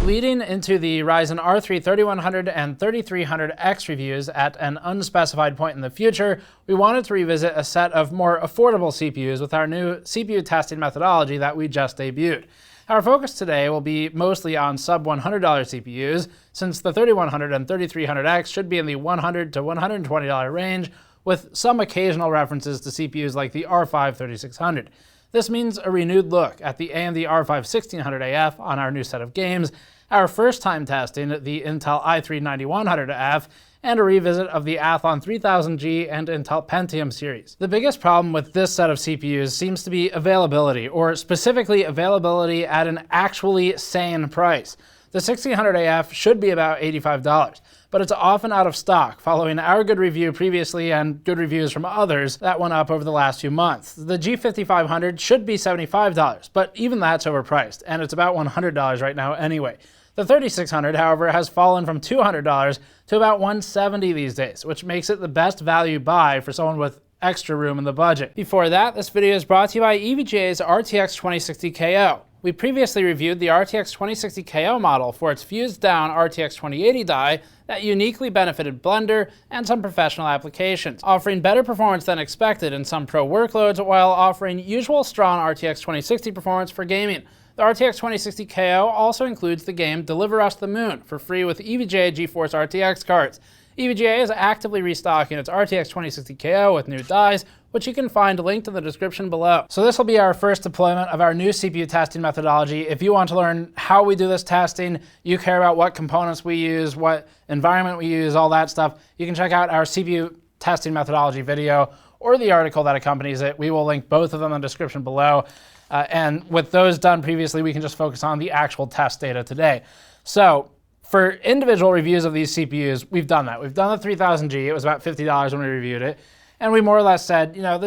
Leading into the Ryzen R3 3100 and 3300X reviews at an unspecified point in the future, we wanted to revisit a set of more affordable CPUs with our new CPU testing methodology that we just debuted. Our focus today will be mostly on sub-$100 CPUs, since the 3100 and 3300X should be in the $100 to $120 range, with some occasional references to CPUs like the R5 3600. This means a renewed look at the AMD R5 1600AF on our new set of games, our first time testing the Intel i3-9100F, and a revisit of the Athlon 3000G and Intel Pentium series. The biggest problem with this set of CPUs seems to be availability, or specifically availability at an actually sane price. The 1600AF should be about $85, but it's often out of stock, following our good review previously and good reviews from others that went up over the last few months. The G5500 should be $75, but even that's overpriced, and it's about $100 right now anyway. The 3600, however, has fallen from $200 to about $170 these days, which makes it the best value buy for someone with extra room in the budget. Before that, this video is brought to you by EVGA's RTX 2060 KO. We previously reviewed the RTX 2060 KO model for its fused down RTX 2080 die that uniquely benefited Blender and some professional applications, offering better performance than expected in some pro workloads while offering usual strong RTX 2060 performance for gaming. The RTX 2060 KO also includes the game Deliver Us the Moon for free with EVGA GeForce RTX cards. EVGA is actively restocking its RTX 2060 KO with new dies, which you can find linked in the description below. So this will be our first deployment of our new CPU testing methodology. If you want to learn how we do this testing, you care about what components we use, what environment we use, all that stuff, you can check out our CPU testing methodology video or the article that accompanies it. We will link both of them in the description below. And with those done previously, we can just focus on the actual test data today. So for individual reviews of these CPUs, we've done that. We've done the 3000G. It was about $50 when we reviewed it. And we more or less said, you know,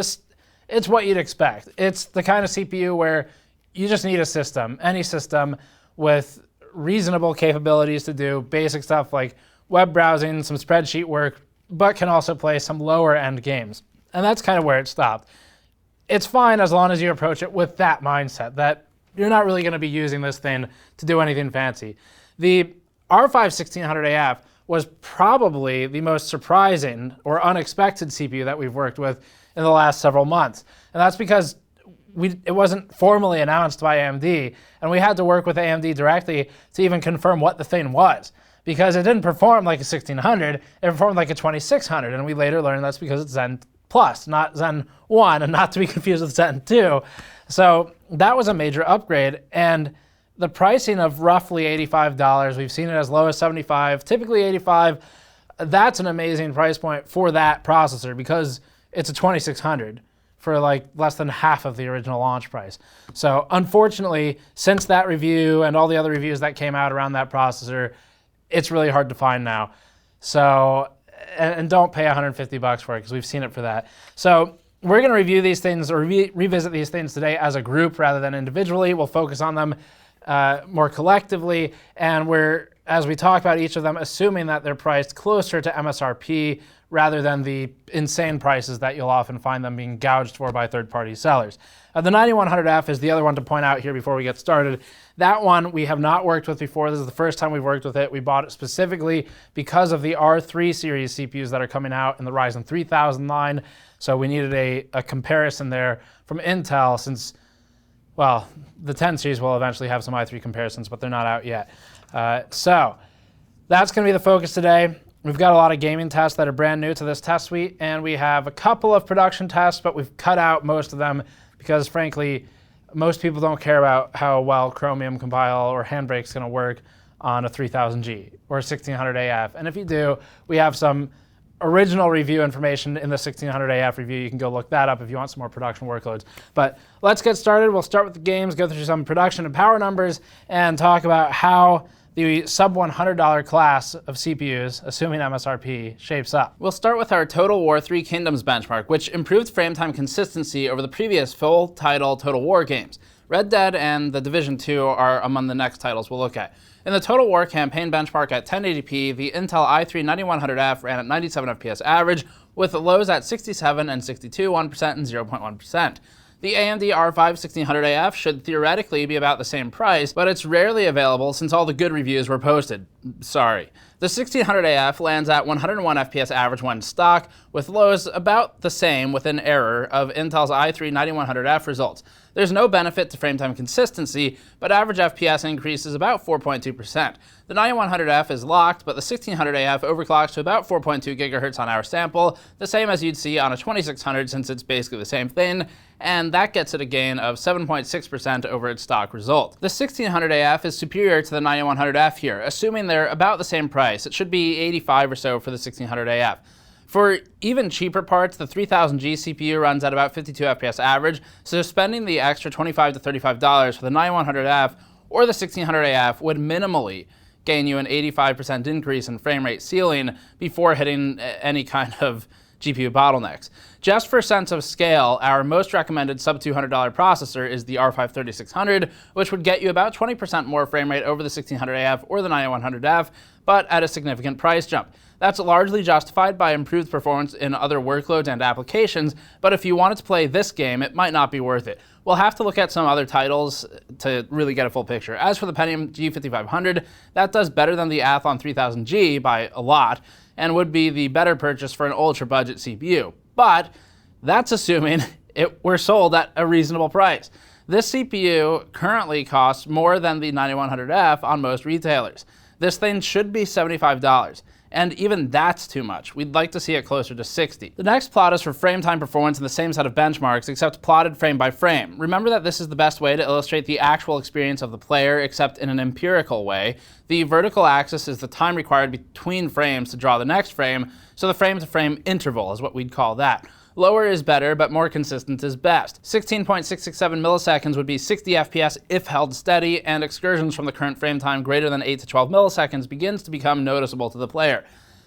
it's what you'd expect. It's the kind of CPU where you just need a system, any system with reasonable capabilities to do basic stuff like web browsing, some spreadsheet work, but can also play some lower end games. And that's kind of where it stopped. It's fine as long as you approach it with that mindset, that you're not really going to be using this thing to do anything fancy. The R5 1600AF was probably the most surprising or unexpected CPU that we've worked with in the last several months. And that's because it wasn't formally announced by AMD, and we had to work with AMD directly to even confirm what the thing was. Because it didn't perform like a 1600, it performed like a 2600, and we later learned that's because it's Zen Plus, not Zen 1, and not to be confused with Zen 2. So that was a major upgrade, and the pricing of roughly $85, we've seen it as low as $75, typically $85, that's an amazing price point for that processor because it's a 2600 for like less than half of the original launch price. So unfortunately, since that review and all the other reviews that came out around that processor, it's really hard to find now. So, and don't pay $150 for it because we've seen it for that. So we're going to review these things or revisit these things today as a group rather than individually. We'll focus on them more collectively, and we're, as we talk about each of them, assuming that they're priced closer to MSRP rather than the insane prices that you'll often find them being gouged for by third-party sellers. The 9100F is the other one to point out here before we get started. That one we have not worked with before. This is the first time we've worked with it. We bought it specifically because of the R3 series CPUs that are coming out in the Ryzen 3000 line. So we needed a comparison there from Intel since, well, the 10 series will eventually have some i3 comparisons, but they're not out yet. So that's going to be the focus today. We've got a lot of gaming tests that are brand new to this test suite, and we have a couple of production tests, but we've cut out most of them because, frankly, most people don't care about how well Chromium Compile or Handbrake's going to work on a 3000G or a 1600AF. And if you do, we have some original review information in the 1600AF review. You can go look that up if you want some more production workloads. But let's get started. We'll start with the games, go through some production and power numbers, and talk about how the sub-$100 class of CPUs, assuming MSRP, shapes up. We'll start with our Total War Three Kingdoms benchmark, which improved frame time consistency over the previous full-title Total War games. Red Dead and The Division 2 are among the next titles we'll look at. In the Total War campaign benchmark at 1080p, the Intel i3-9100F ran at 97 FPS average, with lows at 67 and 62, 1% and 0.1%. The AMD R5 1600AF should theoretically be about the same price, but it's rarely available since all the good reviews were posted. Sorry. The 1600AF lands at 101 FPS average when stock, with lows about the same with an error of Intel's i3-9100F results. There's no benefit to frametime consistency, but average FPS increases about 4.2%. The 9100F is locked, but the 1600AF overclocks to about 4.2 GHz on our sample, the same as you'd see on a 2600 since it's basically the same thing, and that gets it a gain of 7.6% over its stock result. The 1600AF is superior to the 9100F here, assuming they're about the same price. It should be 85 or so for the 1600AF. For even cheaper parts, the 3000G CPU runs at about 52 FPS average, so spending the extra $25 to $35 for the 9100F or the 1600AF would minimally gain you an 85% increase in frame rate ceiling before hitting any kind of GPU bottlenecks. Just for sense of scale, our most recommended sub $200 processor is the R5 3600, which would get you about 20% more frame rate over the 1600AF or the 9100F, but at a significant price jump. That's largely justified by improved performance in other workloads and applications, but if you wanted to play this game, it might not be worth it. We'll have to look at some other titles to really get a full picture. As for the Pentium G5500, that does better than the Athlon 3000G by a lot, and would be the better purchase for an ultra-budget CPU. But that's assuming it were sold at a reasonable price. This CPU currently costs more than the 9100F on most retailers. This thing should be $75. And even that's too much. We'd like to see it closer to $60. The next plot is for frame time performance in the same set of benchmarks, except plotted frame by frame. Remember that this is the best way to illustrate the actual experience of the player, except in an empirical way. The vertical axis is the time required between frames to draw the next frame, so the frame-to-frame interval is what we'd call that. Lower is better, but more consistent is best. 16.667 milliseconds would be 60 FPS if held steady, and excursions from the current frame time greater than 8 to 12 milliseconds begins to become noticeable to the player.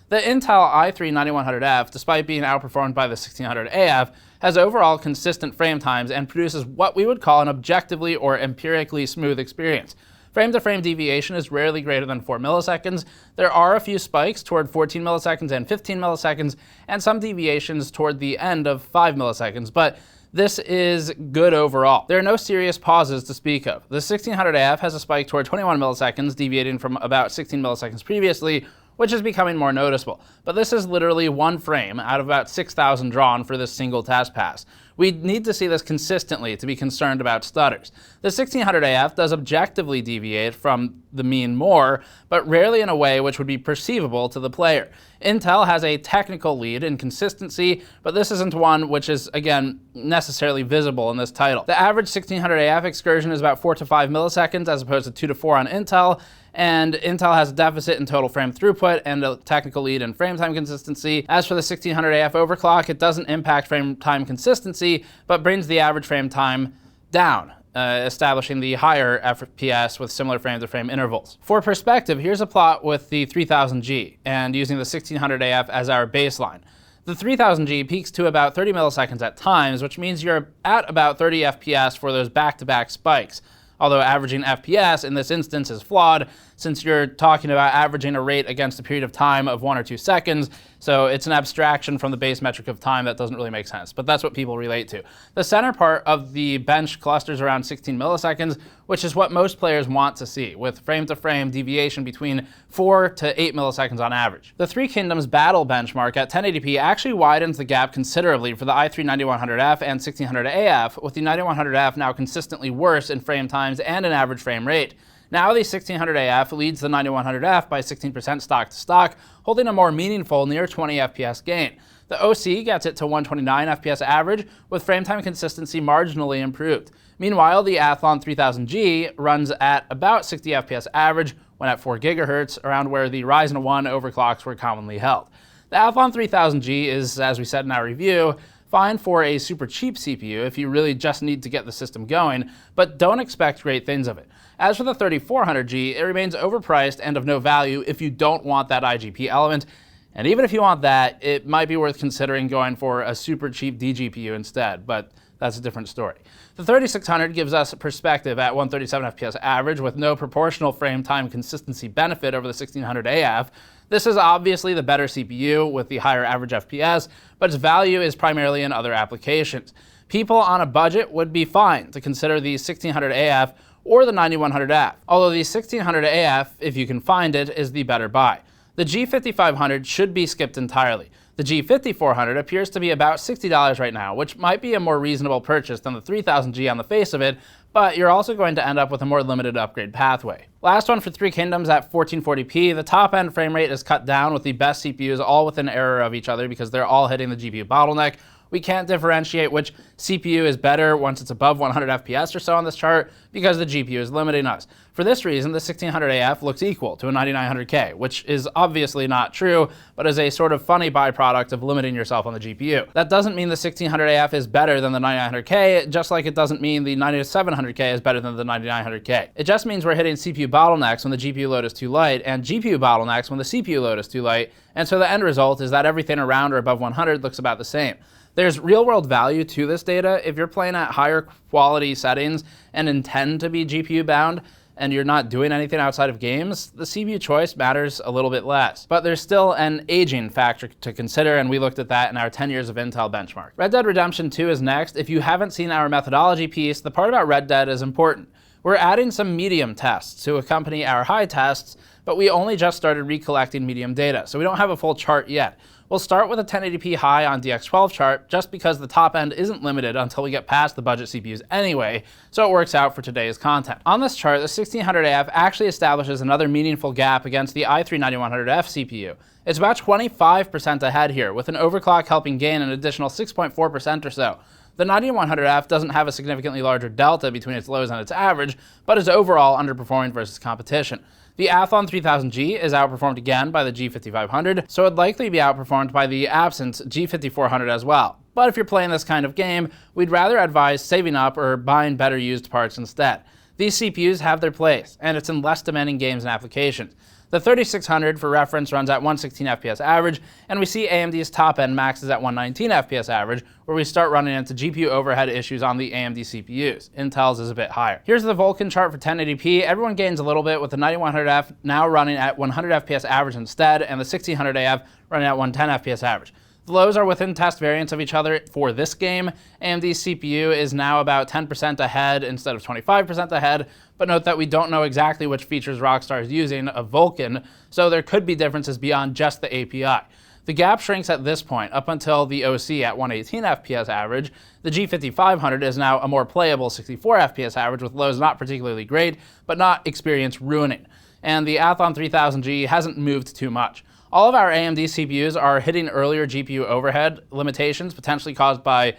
The Intel i3-9100F, despite being outperformed by the 1600AF, has overall consistent frame times and produces what we would call an objectively or empirically smooth experience. Frame-to-frame deviation is rarely greater than 4 milliseconds. There are a few spikes toward 14 milliseconds and 15 milliseconds, and some deviations toward the end of 5 milliseconds, but this is good overall. There are no serious pauses to speak of. The 1600AF has a spike toward 21 milliseconds, deviating from about 16 milliseconds previously, which is becoming more noticeable. But this is literally one frame out of about 6,000 drawn for this single test pass. We need to see this consistently to be concerned about stutters. The 1600AF does objectively deviate from the mean more, but rarely in a way which would be perceivable to the player. Intel has a technical lead in consistency, but this isn't one which is, again, necessarily visible in this title. The average 1600AF excursion is about 4 to 5 milliseconds as opposed to 2 to 4 on Intel, and Intel has a deficit in total frame throughput and a technical lead in frame time consistency. As for the 1600AF overclock, it doesn't impact frame time consistency, but brings the average frame time down, establishing the higher FPS with similar frame-to-frame intervals. For perspective, here's a plot with the 3000G, and using the 1600AF as our baseline. The 3000G peaks to about 30 milliseconds at times, which means you're at about 30 FPS for those back-to-back spikes. Although averaging FPS in this instance is flawed, since you're talking about averaging a rate against a period of time of 1 or 2 seconds, so it's an abstraction from the base metric of time that doesn't really make sense, but that's what people relate to. The center part of the bench clusters around 16 milliseconds, which is what most players want to see, with frame-to-frame deviation between 4 to 8 milliseconds on average. The Three Kingdoms battle benchmark at 1080p actually widens the gap considerably for the i3-9100F and 1600AF, with the 9100F now consistently worse in frame times and in average frame rate. Now the 1600AF leads the 9100F by 16% stock to stock, holding a more meaningful near 20 FPS gain. The OC gets it to 129 FPS average, with frame time consistency marginally improved. Meanwhile, the Athlon 3000G runs at about 60 FPS average when at 4 GHz, around where the Ryzen 1 overclocks were commonly held. The Athlon 3000G is, as we said in our review, fine for a super cheap CPU if you really just need to get the system going, but don't expect great things of it. As for the 3400G, it remains overpriced and of no value if you don't want that IGP element, and even if you want that, it might be worth considering going for a super cheap DGPU instead, but that's a different story. The 3600 gives us perspective at 137 FPS average with no proportional frame time consistency benefit over the 1600AF. This is obviously the better CPU with the higher average FPS, but its value is primarily in other applications. People on a budget would be fine to consider the 1600AF or the 9100F, although the 1600AF, if you can find it, is the better buy. The G5500 should be skipped entirely. The G5400 appears to be about $60 right now, which might be a more reasonable purchase than the 3000G on the face of it, but you're also going to end up with a more limited upgrade pathway. Last one for Three Kingdoms at 1440p. The top end frame rate is cut down with the best CPUs all within error of each other because they're all hitting the GPU bottleneck. We can't differentiate which CPU is better once it's above 100 FPS or so on this chart because the GPU is limiting us. For this reason, the 1600AF looks equal to a 9900K, which is obviously not true, but is a sort of funny byproduct of limiting yourself on the GPU. That doesn't mean the 1600AF is better than the 9900K, just like it doesn't mean the 9700K is better than the 9900K. It just means we're hitting CPU bottlenecks when the GPU load is too light, and GPU bottlenecks when the CPU load is too light, and so the end result is that everything around or above 100 looks about the same. There's real-world value to this data. If you're playing at higher quality settings and intend to be GPU bound, and you're not doing anything outside of games, the CPU choice matters a little bit less. But there's still an aging factor to consider, and we looked at that in our 10 years of Intel benchmark. Red Dead Redemption 2 is next. If you haven't seen our methodology piece, the part about Red Dead is important. We're adding some medium tests to accompany our high tests, but we only just started recollecting medium data, so we don't have a full chart yet. We'll start with a 1080p high on DX12 chart just because the top end isn't limited until we get past the budget CPUs anyway, so it works out for today's content. On this chart, the 1600AF actually establishes another meaningful gap against the i3-9100F CPU. It's about 25% ahead here, with an overclock helping gain an additional 6.4% or so. The 9100F doesn't have a significantly larger delta between its lows and its average, but is overall underperforming versus competition. The Athlon 3000G is outperformed again by the G5500, so it'd likely be outperformed by the absent G5400 as well. But if you're playing this kind of game, we'd rather advise saving up or buying better used parts instead. These CPUs have their place, and it's in less demanding games and applications. The 3600, for reference, runs at 116 FPS average, and we see AMD's top end maxes at 119 FPS average, where we start running into GPU overhead issues on the AMD CPUs. Intel's is a bit higher. Here's the Vulkan chart for 1080p. Everyone gains a little bit, with the 9100F now running at 100 FPS average instead, and the 1600AF running at 110 FPS average. The lows are within test variants of each other for this game. AMD's CPU is now about 10% ahead instead of 25% ahead, but note that we don't know exactly which features Rockstar is using of Vulkan, so there could be differences beyond just the API. The gap shrinks at this point up until the OC at 118 FPS average. The G5500 is now a more playable 64 FPS average with lows not particularly great, but not experience ruining. And the Athlon 3000G hasn't moved too much. All of our AMD CPUs are hitting earlier GPU overhead limitations, potentially caused by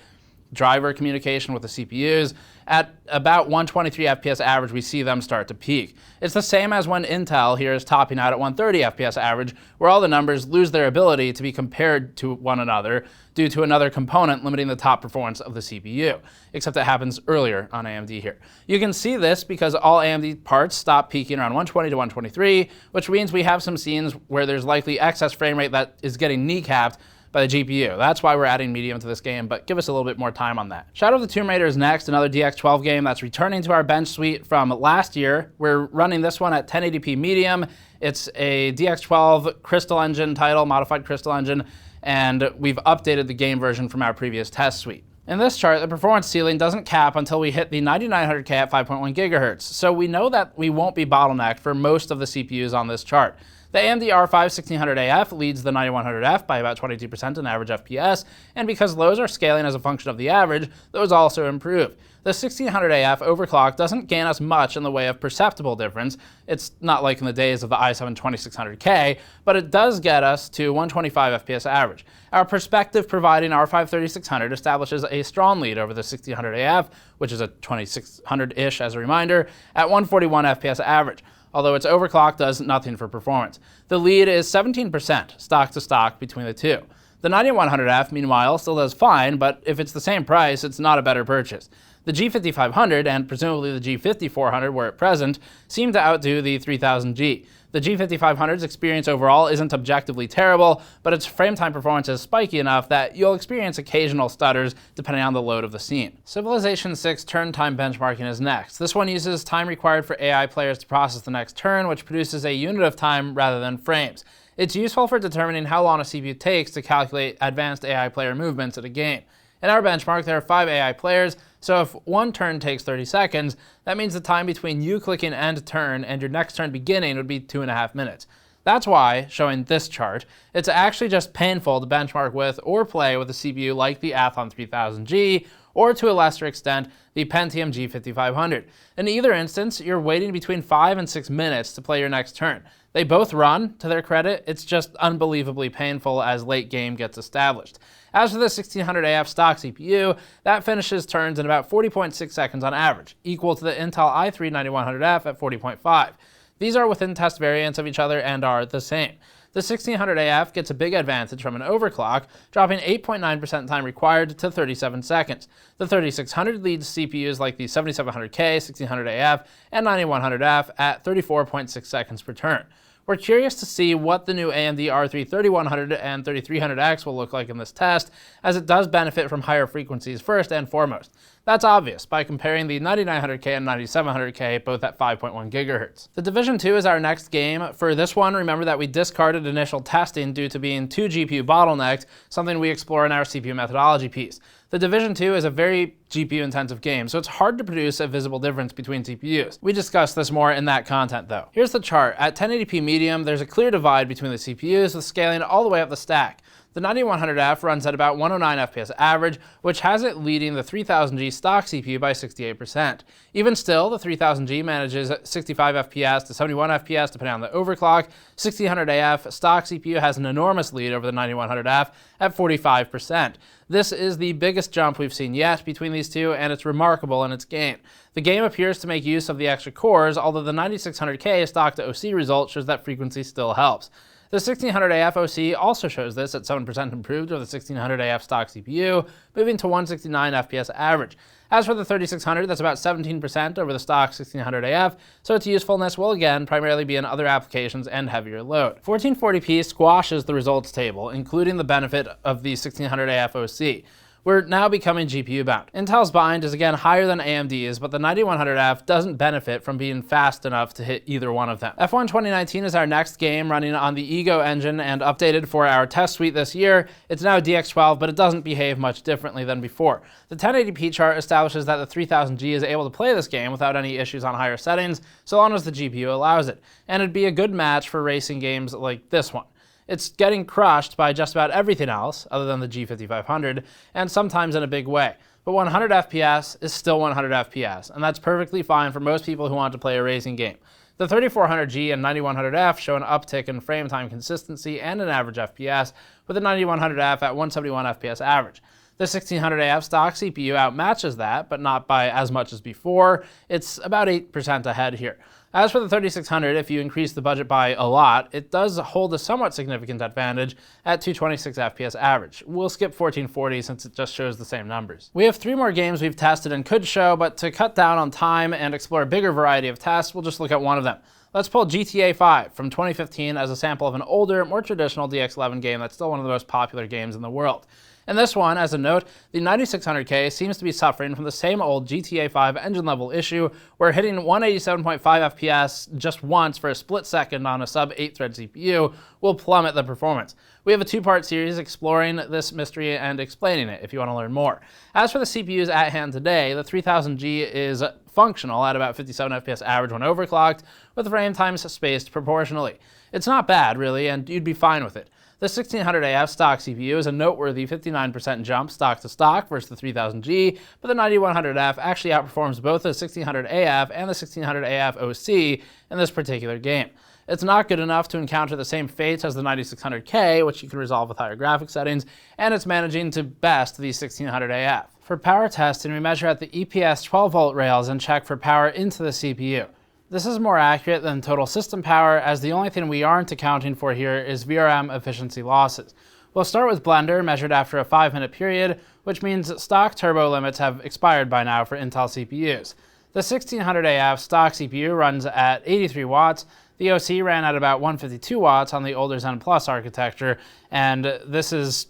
driver communication with the CPUs. At about 123 FPS average, we see them start to peak. It's the same as when Intel here is topping out at 130 FPS average, where all the numbers lose their ability to be compared to one another due to another component limiting the top performance of the CPU, except it happens earlier on AMD here. You can see this because all AMD parts stop peaking around 120 to 123, which means we have some scenes where there's likely excess frame rate that is getting kneecapped by the GPU. That's why we're adding medium to this game, but give us a little bit more time on that. Shadow of the Tomb Raider is next, another DX12 game that's returning to our bench suite from last year. We're running this one at 1080p medium. It's a DX12 Crystal Engine title, modified Crystal Engine, and we've updated the game version from our previous test suite. In this chart, the performance ceiling doesn't cap until we hit the 9900K at 5.1 GHz, so we know that we won't be bottlenecked for most of the CPUs on this chart. The AMD R5 1600AF leads the 9100F by about 22% in average FPS, and because lows are scaling as a function of the average, those also improve. The 1600AF overclock doesn't gain us much in the way of perceptible difference. It's not like in the days of the i7-2600K, but it does get us to 125 FPS average. Our perspective providing R5 3600 establishes a strong lead over the 1600AF, which is a 2600-ish as a reminder, at 141 FPS average, although its overclock does nothing for performance. The lead is 17% stock to stock between the two. The 9100F, meanwhile, still does fine, but if it's the same price, it's not a better purchase. The G5500, and presumably the G5400 were at present, seem to outdo the 3000G. The G5500's experience overall isn't objectively terrible, but its frame time performance is spiky enough that you'll experience occasional stutters depending on the load of the scene. Civilization 6 turn time benchmarking is next. This one uses time required for AI players to process the next turn, which produces a unit of time rather than frames. It's useful for determining how long a CPU takes to calculate advanced AI player movements in a game. In our benchmark, there are 5 AI players, so if one turn takes 30 seconds, that means the time between you clicking end turn and your next turn beginning would be 2.5 minutes. That's why, showing this chart, it's actually just painful to benchmark with or play with a CPU like the Athlon 3000G, or to a lesser extent, the Pentium G5500. In either instance, you're waiting between 5 and 6 minutes to play your next turn. They both run, to their credit, it's just unbelievably painful as late game gets established. As for the 1600AF stock CPU, that finishes turns in about 40.6 seconds on average, equal to the Intel i3-9100F at 40.5. These are within test variants of each other and are the same. The 1600AF gets a big advantage from an overclock, dropping 8.9% time required to 37 seconds. The 3600 leads CPUs like the 7700K, 1600AF, and 9100F at 34.6 seconds per turn. We're curious to see what the new AMD R3 3100 and 3300X will look like in this test, as it does benefit from higher frequencies first and foremost. That's obvious by comparing the 9900K and 9700K, both at 5.1 GHz. The Division 2 is our next game. For this one, remember that we discarded initial testing due to being too GPU bottlenecked, something we explore in our CPU methodology piece. The Division 2 is a very GPU-intensive game, so it's hard to produce a visible difference between CPUs. We discussed this more in that content, though. Here's the chart. At 1080p medium, there's a clear divide between the CPUs, with scaling all the way up the stack. The 9100F runs at about 109 FPS average, which has it leading the 3000G stock CPU by 68%. Even still, the 3000G manages 65 FPS to 71 FPS depending on the overclock. 1600AF stock CPU has an enormous lead over the 9100F at 45%. This is the biggest jump we've seen yet between these two, and it's remarkable in its gain. The game appears to make use of the extra cores, although the 9600K stock to OC result shows that frequency still helps. The 1600AF OC also shows this at 7% improved over the 1600AF stock CPU, moving to 169 FPS average. As for the 3600, that's about 17% over the stock 1600AF, so its usefulness will again primarily be in other applications and heavier load. 1440p squashes the results table, including the benefit of the 1600AF OC. We're now becoming GPU bound. Intel's bind is again higher than AMD's, but the 9100F doesn't benefit from being fast enough to hit either one of them. F1 2019 is our next game, running on the Ego engine and updated for our test suite this year. It's now DX12, but it doesn't behave much differently than before. The 1080p chart establishes that the 3000G is able to play this game without any issues on higher settings, so long as the GPU allows it, and it'd be a good match for racing games like this one. It's getting crushed by just about everything else, other than the G5500, and sometimes in a big way. But 100 FPS is still 100 FPS, and that's perfectly fine for most people who want to play a racing game. The 3400G and 9100F show an uptick in frame time consistency and an average FPS, with the 9100F at 171 FPS average. The 1600AF stock CPU outmatches that, but not by as much as before. It's about 8% ahead here. As for the 3600, if you increase the budget by a lot, it does hold a somewhat significant advantage at 226 FPS average. We'll skip 1440 since it just shows the same numbers. We have 3 more games we've tested and could show, but to cut down on time and explore a bigger variety of tests, we'll just look at one of them. Let's pull GTA 5 from 2015 as a sample of an older, more traditional DX11 game that's still one of the most popular games in the world. In this one, as a note, the 9600K seems to be suffering from the same old GTA 5 engine level issue where hitting 187.5 FPS just once for a split second on a sub 8-thread CPU will plummet the performance. We have a 2-part series exploring this mystery and explaining it if you want to learn more. As for the CPUs at hand today, the 3000G is functional at about 57 FPS average when overclocked, with frame times spaced proportionally. It's not bad, really, and you'd be fine with it. The 1600AF stock CPU is a noteworthy 59% jump stock to stock versus the 3000G, but the 9100F actually outperforms both the 1600AF and the 1600AF OC in this particular game. It's not good enough to encounter the same fates as the 9600K, which you can resolve with higher graphics settings, and it's managing to best the 1600AF. For power testing, we measure at the EPS 12-volt rails and check for power into the CPU. This is more accurate than total system power, as the only thing we aren't accounting for here is VRM efficiency losses. We'll start with Blender, measured after a 5-minute period, which means that stock turbo limits have expired by now for Intel CPUs. The 1600AF stock CPU runs at 83 watts, the OC ran at about 152 watts on the older Zen Plus architecture, and this is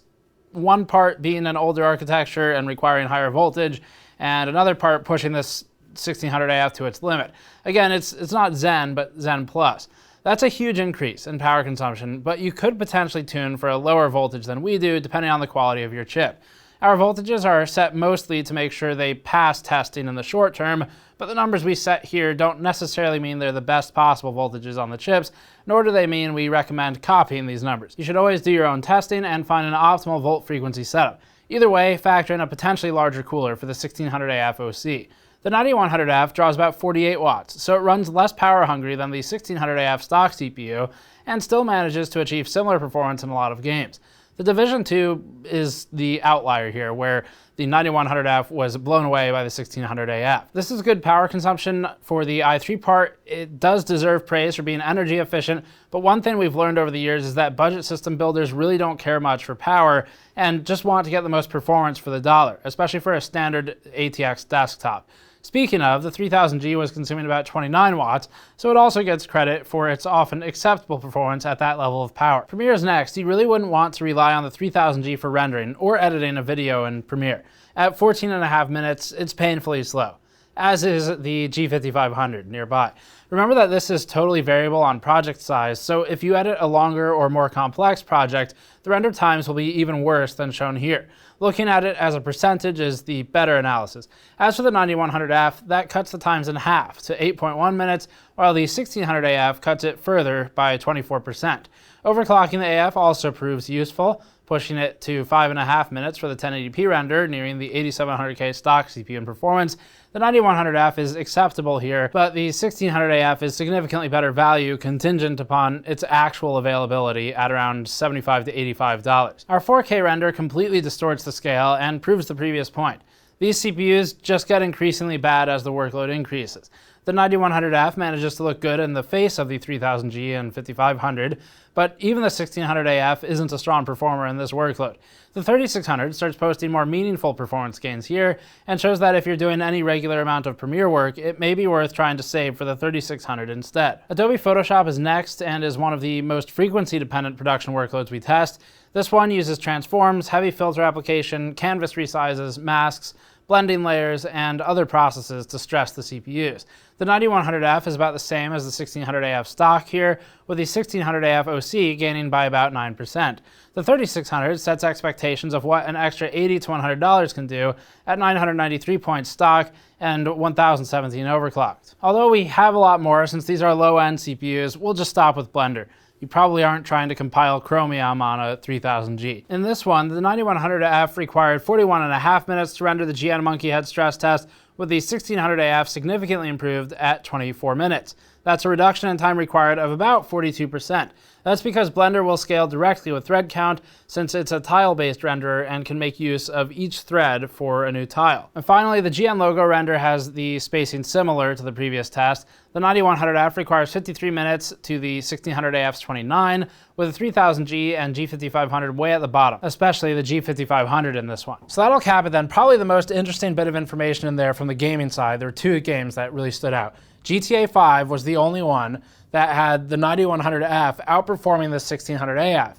one part being an older architecture and requiring higher voltage, and another part pushing this 1600AF to its limit. Again, it's not Zen, but Zen Plus. That's a huge increase in power consumption, but you could potentially tune for a lower voltage than we do, depending on the quality of your chip. Our voltages are set mostly to make sure they pass testing in the short term, but the numbers we set here don't necessarily mean they're the best possible voltages on the chips, nor do they mean we recommend copying these numbers. You should always do your own testing and find an optimal volt frequency setup. Either way, factor in a potentially larger cooler for the 1600AF OC. The 9100F draws about 48 watts, so it runs less power hungry than the 1600AF stock CPU and still manages to achieve similar performance in a lot of games. The Division 2 is the outlier here, where the 9100F was blown away by the 1600AF. This is good power consumption for the i3 part. It does deserve praise for being energy efficient, but one thing we've learned over the years is that budget system builders really don't care much for power and just want to get the most performance for the dollar, especially for a standard ATX desktop. Speaking of, the 3000G was consuming about 29 watts, so it also gets credit for its often acceptable performance at that level of power. Premiere's next. You really wouldn't want to rely on the 3000G for rendering or editing a video in Premiere. At 14.5 minutes, it's painfully slow, as is the G5500 nearby. Remember that this is totally variable on project size, so if you edit a longer or more complex project, the render times will be even worse than shown here. Looking at it as a percentage is the better analysis. As for the 9100F, that cuts the times in half to 8.1 minutes, while the 1600AF cuts it further by 24%. Overclocking the AF also proves useful, pushing it to 5.5 minutes for the 1080p render, nearing the 8700K stock CPU in performance. The 9100F is acceptable here, but the 1600AF is significantly better value contingent upon its actual availability at around $75 to $85. Our 4K render completely distorts the scale and proves the previous point. These CPUs just get increasingly bad as the workload increases. The 9100F manages to look good in the face of the 3000G and 5500, but even the 1600AF isn't a strong performer in this workload. The 3600 starts posting more meaningful performance gains here and shows that if you're doing any regular amount of Premiere work, it may be worth trying to save for the 3600 instead. Adobe Photoshop is next and is one of the most frequency-dependent production workloads we test. This one uses transforms, heavy filter application, canvas resizes, masks, blending layers, and other processes to stress the CPUs. The 9100F is about the same as the 1600AF stock here, with the 1600AF OC gaining by about 9%. The 3600 sets expectations of what an extra $80 to $100 can do at 993 points stock and 1017 overclocked. Although we have a lot more, since these are low-end CPUs, we'll just stop with Blender. You probably aren't trying to compile Chromium on a 3000G. In this one, the 9100F required 41.5 minutes to render the GN Monkey Head stress test, with the 1600AF significantly improved at 24 minutes. That's a reduction in time required of about 42%. That's because Blender will scale directly with thread count, since it's a tile-based renderer and can make use of each thread for a new tile. And finally, the GN logo render has the spacing similar to the previous test. The 9100F requires 53 minutes to the 1600AF's 29, with the 3000G and G5500 way at the bottom, especially the G5500 in this one. So that'll cap it then. Probably the most interesting bit of information in there from the gaming side. There were two games that really stood out. GTA 5 was the only one that had the 9100F outperforming the 1600AF,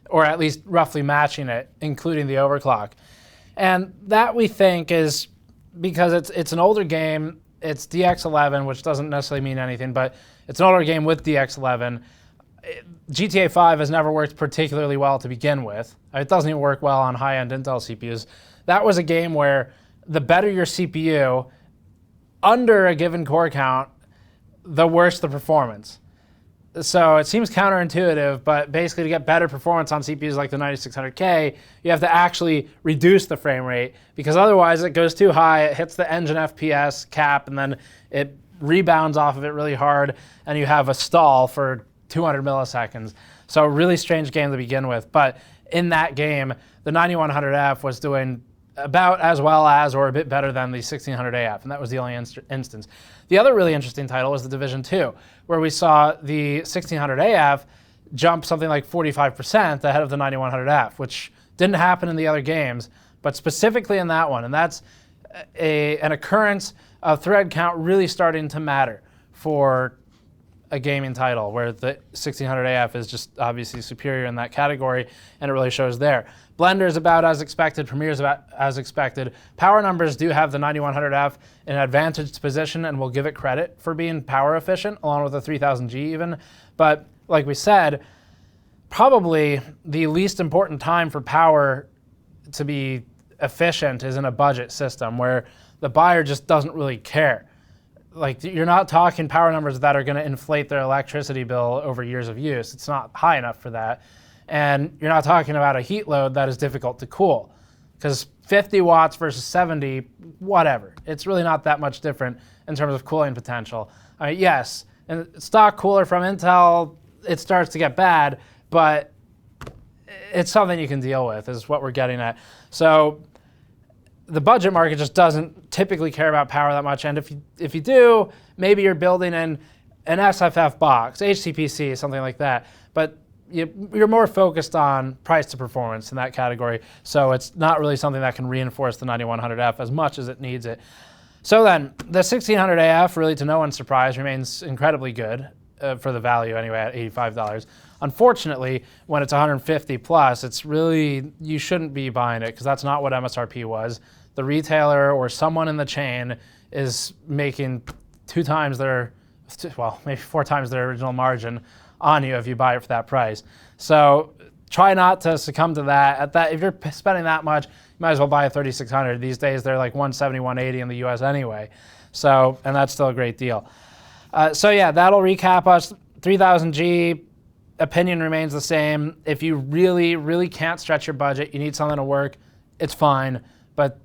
or at least roughly matching it, including the overclock. And that we think is because it's an older game, it's DX11, which doesn't necessarily mean anything, but it's an older game with DX11. GTA 5 has never worked particularly well to begin with. It doesn't even work well on high-end Intel CPUs. That was a game where the better your CPU, under a given core count, the worse the performance. So it seems counterintuitive, but basically to get better performance on CPUs like the 9600K, you have to actually reduce the frame rate, because otherwise it goes too high, it hits the engine FPS cap, and then it rebounds off of it really hard, and you have a stall for 200 milliseconds. So a really strange game to begin with. But in that game, the 9100F was doing about as well as or a bit better than the 1600AF, and that was the only instance. The other really interesting title was the Division 2, where we saw the 1600AF jump something like 45% ahead of the 9100F, which didn't happen in the other games, but specifically in that one. And that's an occurrence of thread count really starting to matter for a gaming title, where the 1600AF is just obviously superior in that category, and it really shows there. Blender is about as expected, Premiere is about as expected. Power numbers do have the 9100F in an advantaged position, and we'll give it credit for being power efficient, along with the 3000G even. But like we said, probably the least important time for power to be efficient is in a budget system where the buyer just doesn't really care. Like, you're not talking power numbers that are going to inflate their electricity bill over years of use. It's not high enough for that. And you're not talking about a heat load that is difficult to cool, because 50 watts versus 70, whatever. It's really not that much different in terms of cooling potential. I mean, yes, and stock cooler from Intel, it starts to get bad, but it's something you can deal with, is what we're getting at. So the budget market just doesn't typically care about power that much. And if you do, maybe you're building in an SFF box, HCPC, something like that. But you're more focused on price to performance in that category. So it's not really something that can reinforce the 9100F as much as it needs it. So then, the 1600AF, really to no one's surprise, remains incredibly good for the value anyway at $85. Unfortunately, when it's 150 plus, it's really, you shouldn't be buying it because that's not what MSRP was. The retailer or someone in the chain is making 2 times their, well, maybe 4 times their original margin on you if you buy it for that price. So try not to succumb to that. If you're spending that much, you might as well buy a 3600. These days they're like 170, 180 in the US anyway. So, and that's still a great deal. So yeah, that'll recap us. 3000G, opinion remains the same. If you really, really can't stretch your budget, you need something to work, it's fine, but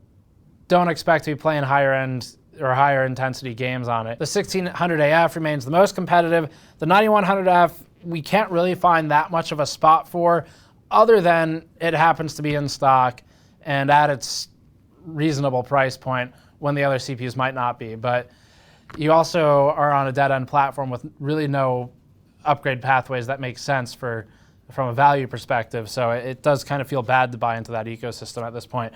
don't expect to be playing higher end or higher intensity games on it. The 1600AF remains the most competitive. The 9100F, we can't really find that much of a spot for, other than it happens to be in stock and at its reasonable price point when the other CPUs might not be. But you also are on a dead-end platform with really no upgrade pathways that make sense from a value perspective. So it does kind of feel bad to buy into that ecosystem at this point.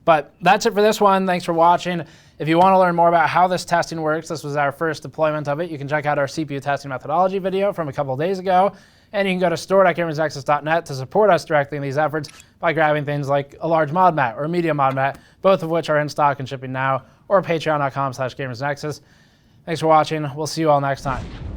But that's it for this one. Thanks for watching. If you want to learn more about how this testing works, this was our first deployment of it, you can check out our CPU testing methodology video from a couple of days ago. And you can go to store.gamersnexus.net to support us directly in these efforts by grabbing things like a large mod mat or a medium mod mat, both of which are in stock and shipping now, or patreon.com/gamersnexus. Thanks for watching. We'll see you all next time.